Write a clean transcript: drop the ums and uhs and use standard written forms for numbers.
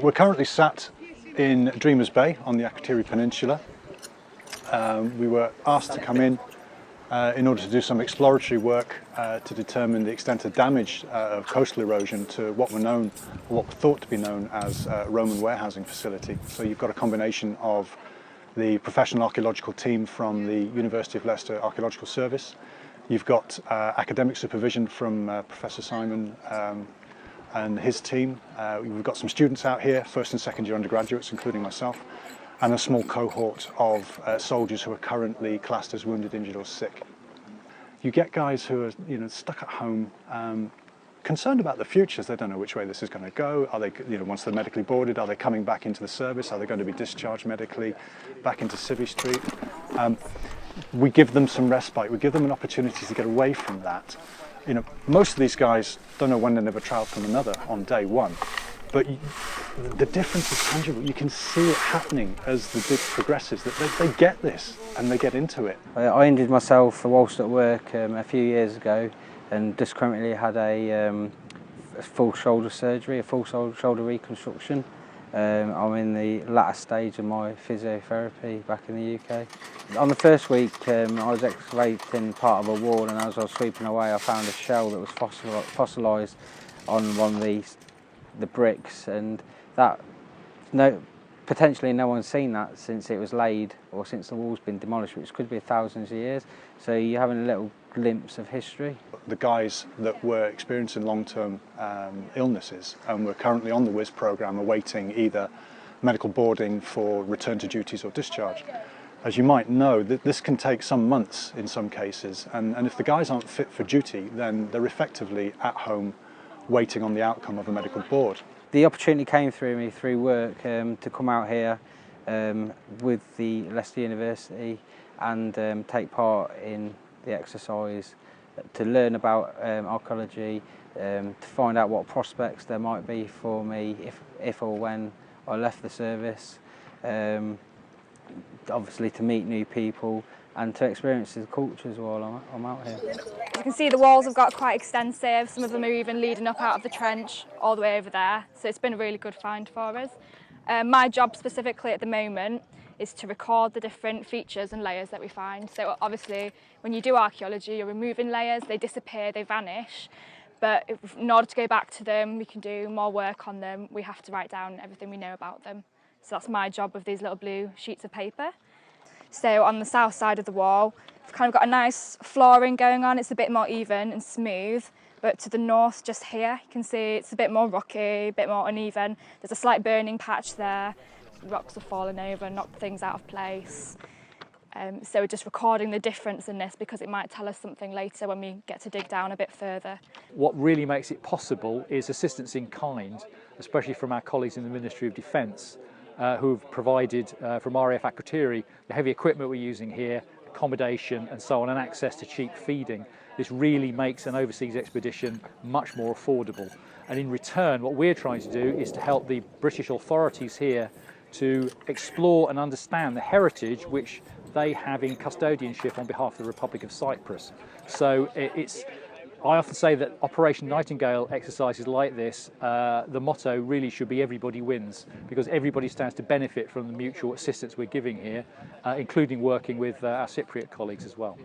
We're currently sat in Dreamers Bay on the Akrotiri Peninsula. We were asked to come in order to do some exploratory work to determine the extent of damage of coastal erosion to what were thought to be known as a Roman warehousing facility. So you've got a combination of the professional archaeological team from the University of Leicester Archaeological Service. You've got academic supervision from Professor Simon and his team. We've got some students out here, first and second year undergraduates, including myself, and a small cohort of soldiers who are currently classed as wounded, injured or sick. You get guys who are stuck at home, concerned about the futures. They don't know which way this is going to go. Are they, once they're medically boarded, are they coming back into the service? Are they going to be discharged medically back into Civvy Street? We give them some respite. We give them an opportunity to get away from that. Most of these guys don't know one end of a trowel from another on day one, but the difference is tangible. You can see it happening as the dig progresses, that they get this and they get into it. I injured myself whilst at work a few years ago, and just currently had a full shoulder surgery, a full shoulder reconstruction. I'm in the latter stage of my physiotherapy back in the UK. On the first week, I was excavating part of a wall, and as I was sweeping away, I found a shell that was fossilised on one of the bricks, and that potentially no one's seen that since it was laid or since the wall's been demolished, which could be thousands of years. So you're having a little glimpse of history. The guys that were experiencing long-term illnesses and were currently on the WIS programme awaiting either medical boarding for return to duties or discharge. As you might know, this can take some months in some cases, and if the guys aren't fit for duty, then they're effectively at home waiting on the outcome of a medical board. The opportunity came through me through work to come out here with the Leicester University and take part in the exercise, to learn about archaeology, to find out what prospects there might be for me if or when I left the service, obviously to meet new people and to experience the cultures while I'm out here. You can see the walls have got quite extensive. Some of them are even leading up out of the trench all the way over there, so it's been a really good find for us. My job specifically at the moment is to record the different features and layers that we find. So obviously when you do archaeology, you're removing layers, they disappear, they vanish, but in order to go back to them, we can do more work on them, we have to write down everything we know about them. So that's my job with these little blue sheets of paper. So on the south side of the wall, we've kind of got a nice flooring going on. It's a bit more even and smooth, but to the north, just here, you can see it's a bit more rocky, a bit more uneven. There's a slight burning patch there. Rocks have fallen over, knocked things out of place. So we're just recording the difference in this because it might tell us something later when we get to dig down a bit further. What really makes it possible is assistance in kind, especially from our colleagues in the Ministry of Defence, who've provided from RAF Akrotiri the heavy equipment we're using here, accommodation and so on, and access to cheap feeding. This really makes an overseas expedition much more affordable. And in return, what we're trying to do is to help the British authorities here to explore and understand the heritage which they have in custodianship on behalf of the Republic of Cyprus. So I often say that Operation Nightingale exercises like this, the motto really should be everybody wins, because everybody stands to benefit from the mutual assistance we're giving here, including working with our Cypriot colleagues as well.